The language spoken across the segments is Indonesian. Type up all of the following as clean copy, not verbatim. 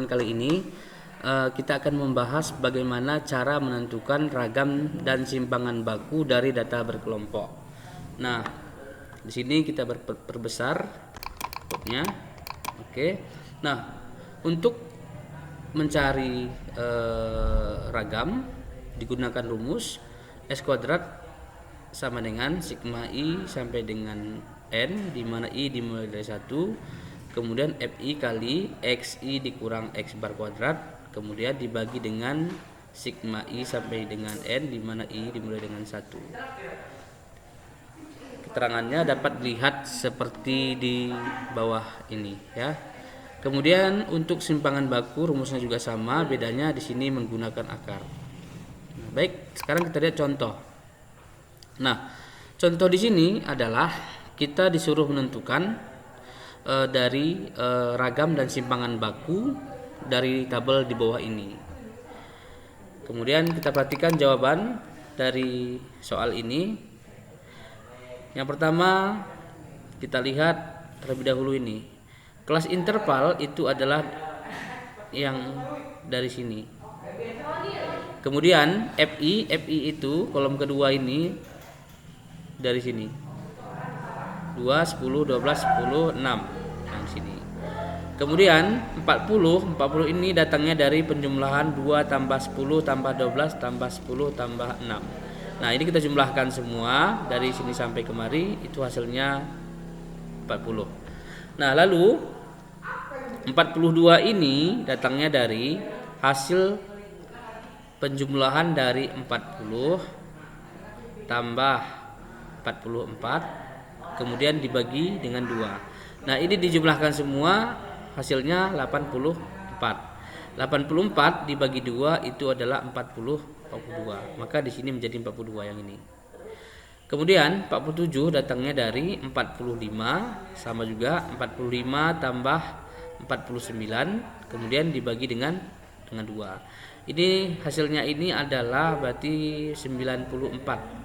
Kali ini kita akan membahas bagaimana cara menentukan ragam dan simpangan baku dari data berkelompok. Nah, di sini kita perbesar outputnya. Oke. Nah, untuk mencari ragam digunakan rumus S kuadrat sama dengan sigma I sampai dengan N, di mana I dimulai dari 1, kemudian FI kali XI dikurang X bar kuadrat, kemudian dibagi dengan sigma I sampai dengan N, di mana I dimulai dengan 1. Keterangannya dapat dilihat seperti di bawah ini ya. Kemudian untuk simpangan baku rumusnya juga sama, bedanya di sini menggunakan akar. Nah, baik, sekarang kita lihat contoh. Nah, contoh di sini adalah kita disuruh menentukan dari ragam dan simpangan baku dari tabel di bawah ini. Kemudian kita perhatikan jawaban dari soal ini. Yang pertama kita lihat terlebih dahulu ini. Kelas interval itu adalah yang dari sini. Kemudian FI itu kolom kedua ini dari sini. 2, 10, 12, 10, 6. Nah, di sini. Kemudian 40 ini datangnya dari penjumlahan 2 tambah 10 tambah 12 tambah 10 tambah 6. Nah, ini kita jumlahkan semua dari sini sampai kemari, itu hasilnya 40. Nah, lalu 42 ini datangnya dari hasil penjumlahan dari 40 tambah 44 kemudian dibagi dengan 2. Nah, ini dijumlahkan semua hasilnya 84. 84 dibagi 2 itu adalah 42. Maka di sini menjadi 42 yang ini. Kemudian 47 datangnya dari 45, sama juga 45 tambah 49 kemudian dibagi dengan 2. Ini hasilnya ini adalah berarti 94.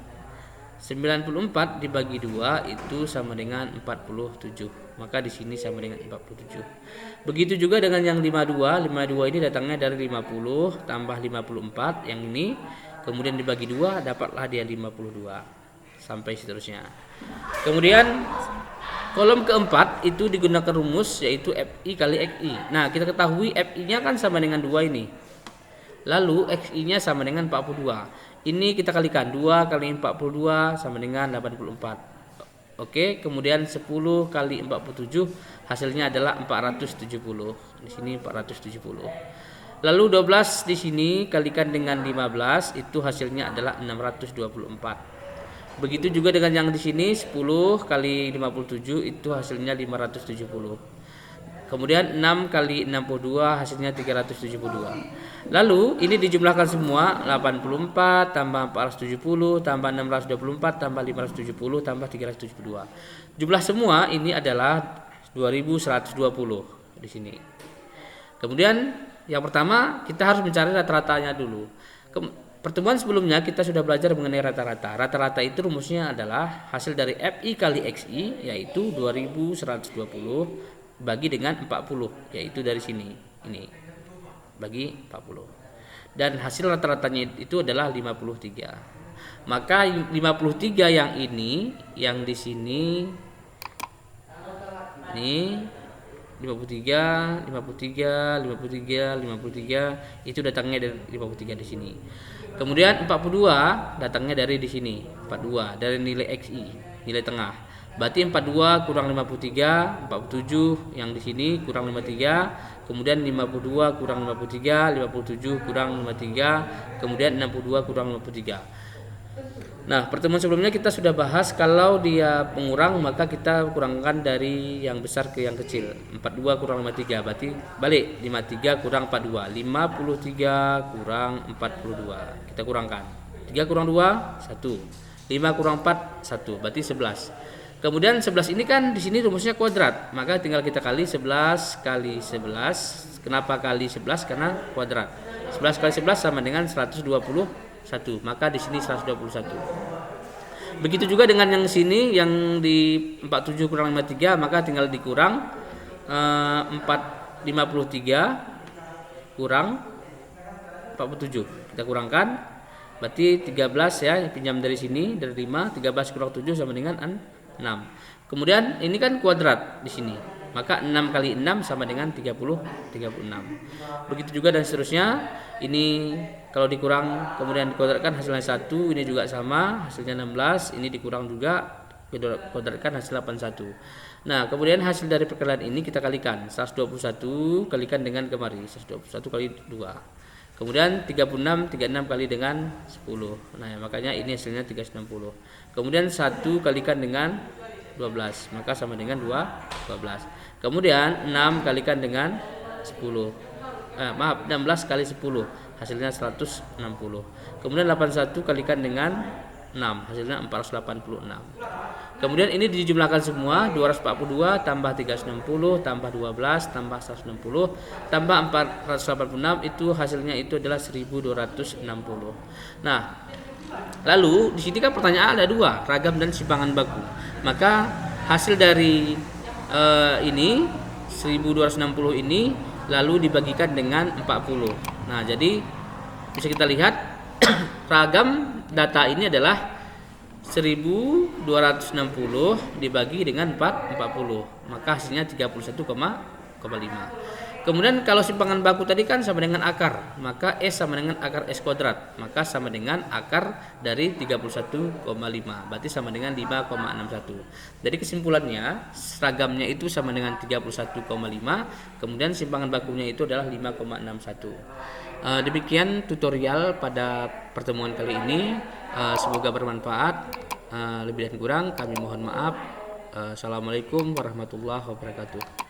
94 dibagi 2 itu sama dengan 47. Maka di sini sama dengan 47. Begitu juga dengan yang 52. 52 ini datangnya dari 50 tambah 54 yang ini, kemudian dibagi 2 dapatlah dia 52 sampai seterusnya. Kemudian kolom keempat itu digunakan rumus yaitu FI kali XI. Nah, kita ketahui FI-nya kan sama dengan 2 ini. Lalu XI-nya sama dengan 42. Ini kita kalikan 2 kali 42 sama dengan 84. Oke, kemudian 10 kali 47 hasilnya adalah 470. Di sini 470. Lalu 12 di sini kalikan dengan 15 itu hasilnya adalah 624. Begitu juga dengan yang di sini 10 kali 57 itu hasilnya 570. Kemudian 6 kali 62 hasilnya 372. Lalu ini dijumlahkan semua 84 tambah 470 tambah 624 tambah 570 tambah 372. Jumlah semua ini adalah 2120 di sini. Kemudian yang pertama kita harus mencari rata-ratanya dulu. Pertemuan sebelumnya kita sudah belajar mengenai rata-rata. Rata-rata itu rumusnya adalah hasil dari FI kali XI yaitu 2120 bagi dengan 40, yaitu dari sini ini bagi 40, dan hasil rata-ratanya itu adalah 53. Maka 53 yang ini, yang di sini ini 53 itu datangnya dari 53 di sini. Kemudian 42 datangnya dari di sini, 42 dari nilai XI, nilai tengah. Berarti 42 kurang 53, 47 yang di sini kurang 53, kemudian 52 kurang 53, 57 kurang 53, kemudian 62 kurang 53. Nah, pertemuan sebelumnya kita sudah bahas kalau dia pengurang maka kita kurangkan dari yang besar ke yang kecil. 42 kurang 53 berarti balik 53 kurang 42, 53 kurang 42. Kita kurangkan. 3 kurang 2 1. 5 kurang 4 1, berarti 11. Kemudian 11 ini kan di sini rumusnya kuadrat, maka tinggal kita kali 11 kali 11. Kenapa kali 11? Karena kuadrat. 11 kali 11 sama dengan 121. Maka di sini 121. Begitu juga dengan yang sini yang di 47 kurang 53, maka tinggal dikurang 53 kurang 47. Kita kurangkan, berarti 13 ya, pinjam dari sini dari 5, 13 kurang 7 sama dengan 6. Kemudian ini kan kuadrat di sini, maka 6 kali 6 sama dengan 36. Begitu juga dan seterusnya. Ini kalau dikurang kemudian dikuadratkan hasilnya 1, ini juga sama, hasilnya 16, ini dikurang juga kuadratkan hasil 81. Nah, kemudian hasil dari perkalian ini kita kalikan, 121 kalikan dengan kemari, 121 kali 2. Kemudian 36 kali dengan 10. Nah, ya, makanya ini hasilnya 360. Kemudian 1 kalikan dengan 12, maka sama dengan 12. Kemudian 6 kalikan dengan 10. 16 kali 10, hasilnya 160. Kemudian 81 kalikan dengan 6, hasilnya 486. Kemudian ini dijumlahkan semua, 242 tambah 360 tambah 12 tambah 160 tambah 486, itu hasilnya itu adalah 1260. Nah, lalu di sini kan pertanyaan ada dua, ragam dan simpangan baku. Maka hasil dari ini 1260 ini lalu dibagikan dengan 40. Nah, jadi bisa kita lihat ragam data ini adalah 1260 dibagi dengan 40, maka hasilnya 31,5. Kemudian kalau simpangan baku tadi kan sama dengan akar, maka S sama dengan akar S kuadrat, maka sama dengan akar dari 31,5, berarti sama dengan 5,61. Jadi kesimpulannya ragamnya itu sama dengan 31,5, kemudian simpangan bakunya itu adalah 5,61. Demikian tutorial pada pertemuan kali ini, semoga bermanfaat. Lebih dan kurang kami mohon maaf. Assalamualaikum warahmatullahi wabarakatuh.